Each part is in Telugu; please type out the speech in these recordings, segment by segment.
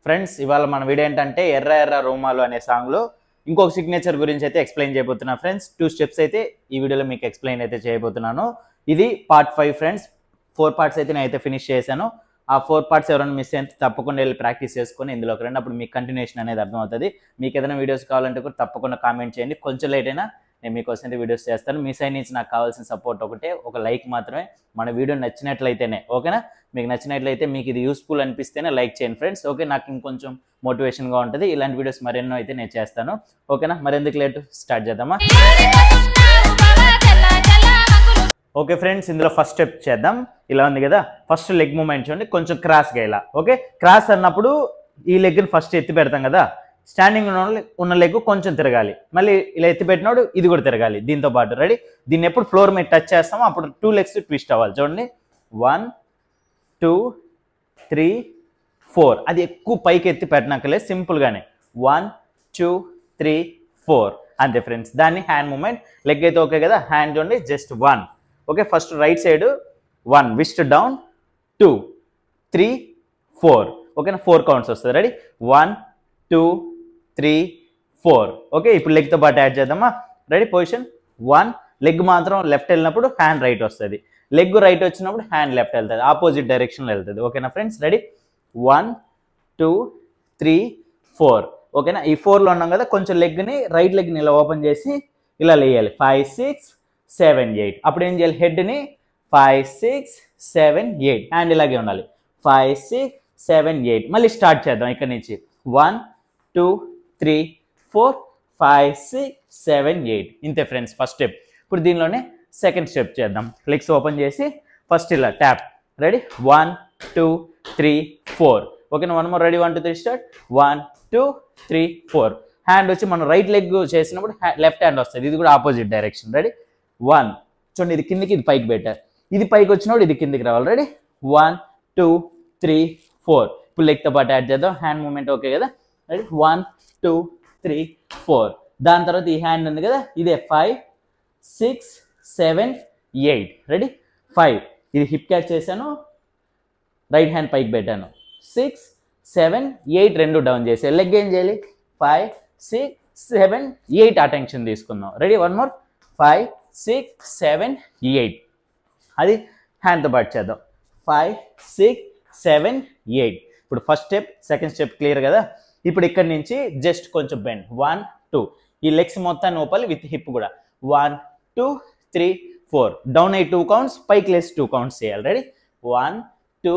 ఫ్రెండ్స్ ఇవాళ మన వీడియో ఏంటంటే ఎర్ర ఎర్ర రోమాలు అనే సాంగ్లో ఇంకొక సిగ్నేచర్ గురించి అయితే ఎక్స్ప్లెయిన్ చేయబోతున్నా ఫ్రెండ్స్. 2 స్టెప్స్ అయితే ఈ వీడియోలో మీకు ఎక్స్ప్లెయిన్ అయితే చేయబోతున్నాను. ఇది పార్ట్ 5 ఫ్రెండ్స్. 4 పార్ట్స్ అయితే నేనైతే ఫినిష్ చేశాను. ఆ 4 పార్ట్స్ ఎవరైనా మిస్ అయితే తప్పకుండా వెళ్ళి ప్రాక్టీస్ చేసుకొని ఇందులోకి రండి. అప్పుడు మీకు కంటిన్యూషన్ అనేది అర్థమవుతుంది. మీకు ఏదైనా వీడియోస్ కావాలంటే కూడా తప్పకుండా కామెంట్ చేయండి. కొంచెం లేట్ అయినా నేను మీకోసం అయితే వీడియోస్ చేస్తాను. మీ సైడ్ నుంచి నాకు కావాల్సిన సపోర్ట్ ఒకటే, ఒక లైక్ మాత్రమే. మన వీడియో నచ్చినట్లయితేనే, ఓకేనా? మీకు నచ్చినట్లయితే మీకు ఇది యూస్ఫుల్ అనిపిస్తేనే లైక్ చేయండి ఫ్రెండ్స్. ఓకే, నాకు ఇంకొంచెం మోటివేషన్గా ఉంటుంది. ఇలాంటి వీడియోస్ మరెన్నో అయితే నేను చేస్తాను. ఓకేనా? మరెందుకు లేట్, స్టార్ట్ చేద్దామా? ఓకే ఫ్రెండ్స్, ఇందులో ఫస్ట్ స్టెప్ చేద్దాం. ఇలా ఉంది కదా, ఫస్ట్ లెగ్ మూమెంట్ చూడండి, కొంచెం క్రాస్గా ఇలా. ఓకే, క్రాస్ అన్నప్పుడు ఈ లెగ్ని ఫస్ట్ ఎత్తి పెడతాం కదా, స్టాండింగ్ ఉన్న లెగ్ కొంచెం తిరగాలి. మళ్ళీ ఇలా ఎత్తి పెట్టినోడు ఇది కూడా తిరగాలి దీంతో పాటు. రెడీ? దీన్ని ఎప్పుడు ఫ్లోర్ మీద టచ్ చేస్తామో అప్పుడు 2 లెగ్స్ ట్విస్ట్ అవ్వాలి. చూడండి, 1 2 3 4. అది ఎక్కువ పైకి ఎత్తి పెట్టినాకలే, సింపుల్గానే 1 2 3 4 అంతే ఫ్రెండ్స్. దాన్ని హ్యాండ్ మూమెంట్. లెగ్ అయితే ఓకే కదా, హ్యాండ్ చూడండి just 1. Okay, first right side 1 wrist down, 2 3 4. ఓకేనా? 4 కౌంట్స్ వస్తుంది. రెడీ? 1 2 3 4. ఓకే, ఇప్పుడు లెగ్తో పాటు యాడ్ చేద్దామా? రెడీ? పొజిషన్ 1. లెగ్ మాత్రం లెఫ్ట్ వెళ్ళినప్పుడు హ్యాండ్ రైట్ వస్తుంది, లెగ్ రైట్ వచ్చినప్పుడు హ్యాండ్ లెఫ్ట్ వెళ్తుంది, ఆపోజిట్ డైరెక్షన్లో వెళ్తుంది. ఓకేనా ఫ్రెండ్స్? రెడీ? 1 2 3 4. ఓకేనా? ఈ 4లో ఉన్నాం కదా, కొంచెం లెగ్ని రైట్ లెగ్ని ఇలా ఓపెన్ చేసి ఇలా లేయాలి. 5 6 7 8. అప్పుడు ఏం చేయాలి? హెడ్ని 5 6 7 8, హ్యాండ్ ఇలాగే ఉండాలి. 5 6 7 8. మళ్ళీ స్టార్ట్ చేద్దాం ఇక్కడ నుంచి. 1 2 3 4 5 6 7 8. ఇంతే ఫ్రెండ్స్ ఫస్ట్ స్టెప్. ఇప్పుడు దీనిలోనే సెకండ్ స్టెప్ చేద్దాం. లెగ్స్ ఓపెన్ చేసి ఫస్ట్ ఇలా ట్యాప్. రెడీ? 1 2 3 4. ఓకేనా? 1 మోర్. రెడీ? 1 2 3 స్టార్ట్. 1 2 3 4. హ్యాండ్ వచ్చి మనం రైట్ లెగ్ చేసినప్పుడు లెఫ్ట్ హ్యాండ్ వస్తుంది, ఇది కూడా ఆపోజిట్ డైరెక్షన్. రెడీ? 1. చూడండి, ఇది కిందికి, ఇది పైకి పెట్టారు. ఇది పైకి వచ్చినప్పుడు ఇది కిందికి రావాలి. రెడీ? 1 2 3 4. ఇప్పుడు లెగ్తో పాటు యాడ్ చేద్దాం. హ్యాండ్ మూమెంట్ ఓకే కదా? రెడీ? 1 2 3 4. దాని తర్వాత ఈ హ్యాండ్ ఉంది కదా, ఇదే 5 6 7 8. రెడీ? 5. ఇది హిప్ క్యాచ్ చేశాను, రైట్ హ్యాండ్ పైకి పెట్టాను. 6 7 8 రెండు డౌన్ చేసే. లెగ్ ఏం చేయాలి? 5 6 7 8 అటెన్షన్ తీసుకుందాం. రెడీ? 1 మోర్. 5 6 7 8. అది హ్యాండ్తో పాటు చేద్దాం. 5 6 7 8. ఇప్పుడు first step, second step clear కదా? ఇప్పుడు ఇక్కడ నుంచి జస్ట్ కొంచెం బెండ్. 1 2. ఈ లెగ్స్ మొత్తాన్ని ఓపాలి విత్ హిప్ కూడా. 1 2 3 4. డౌన్ అయ్యి 2 కౌంట్స్, పైకి లేసి 2 కౌంట్స్ చేయాలి. రెడీ? 1 2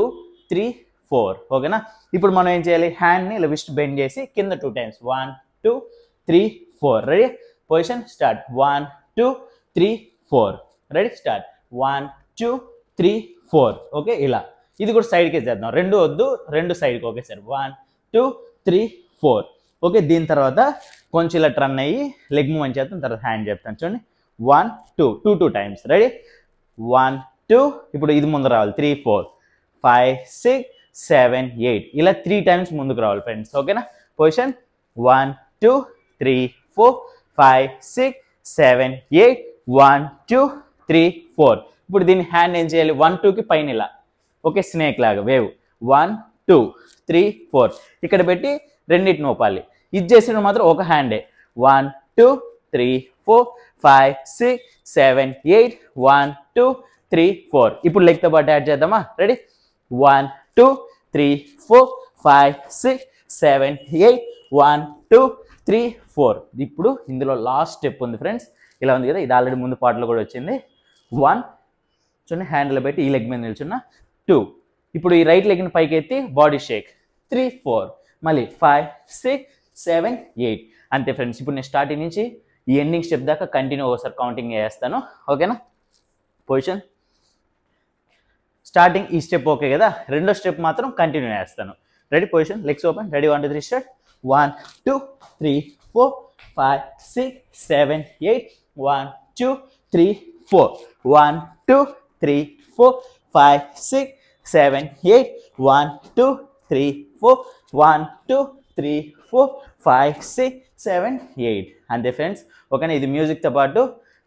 3 4. ఓకేనా? ఇప్పుడు మనం ఏం చేయాలి? హ్యాండ్ని ఇలా విస్ట్ బెండ్ చేసి కింద 2 times. 1 2 3 4. Ready? Position start. 1 2 3 4. Ready? Start. 1 2 3 4. Okay, ఇలా. ఇది కూడా సైడ్కి చేద్దాం. రెండు వద్దు, రెండు సైడ్కి ఒకేసారి. 1 2 3 4. ఓకే, దీని తర్వాత కొంచెం ఇలా టర్న్ అయ్యి లెగ్ మూవ్మెంట్ చేస్తాం, తర్వాత హ్యాండ్ చెప్తాను. చూడండి, 1 2 2 టైమ్స్. రెడీ? 1 2. ఇప్పుడు ఇది ముందు రావాలి. 3 4 5 6 7 8. ఇలా 3 టైమ్స్ ముందుకు రావాలి ఫ్రెండ్స్. ఓకేనా? పొజిషన్ 1 2 3 4 5 6 7 8. 1 2 3 4. ఇప్పుడు దీన్ని హ్యాండ్ ఏం చేయాలి? 1 2కి పైన ఇలా. ఓకే, స్నేక్ లాగా వేవ్. 1 2 3 4. ఇక్కడ పెట్టి రెండింటిని నోపాలి. ఇది చేసిన మాత్రం ఒక హ్యాండే. 1 2 3 4 5 6 7 8. 1 2 3 4. ఇప్పుడు లెగ్తో పాటు యాడ్ చేద్దామా? రెడీ? 1 2 3 4 5 6 7 8. 1 2 3 4. ఇప్పుడు ఇందులో లాస్ట్ స్టెప్ ఉంది ఫ్రెండ్స్. ఇలా ఉంది కదా, ఇది ఆల్రెడీ ముందు పాటలో కూడా వచ్చింది. 1 చూడండి, హ్యాండ్లో పెట్టి ఈ లెగ్ మీద నిల్చున్న. 2. ఇప్పుడు ఈ రైట్ లెగ్ని పైకి ఎత్తి బాడీ షేక్. 3 4. మళ్ళీ 5 6 7 8. అంతే ఫ్రెండ్స్. ఇప్పుడు నేను స్టార్టింగ్ నుంచి ఈ ఎండింగ్ స్టెప్ దాకా కంటిన్యూ ఒకసారి కౌంటింగ్ చేస్తాను. ఓకేనా? పొజిషన్ స్టార్టింగ్ ఈ స్టెప్ ఓకే కదా, రెండో స్టెప్ మాత్రం కంటిన్యూ చేస్తాను. Ready? Position legs open. Ready? 1 2 3 start. 1 2 3 4 5 6 7 8. 1 2 3 4. 1 2 3 4 5 6 7 8. 1 2 3 4. 1 2 3 4 5 6 7 8. అంతే ఫ్రెండ్స్. ఓకేనా? ఇది మ్యూజిక్తో పాటు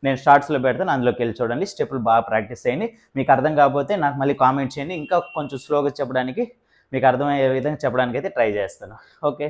నేను షార్ట్స్లో పెడతాను, అందులోకి వెళ్ళి చూడండి. స్టెప్పులు బాగా ప్రాక్టీస్ చేయండి. మీకు అర్థం కాకపోతే నాకు మళ్ళీ కామెంట్ చేయండి, ఇంకా కొంచెం స్లోగా చెప్పడానికి మీకు అర్థమయ్యే విధంగా చెప్పడానికి అయితే ట్రై చేస్తాను. ఓకే.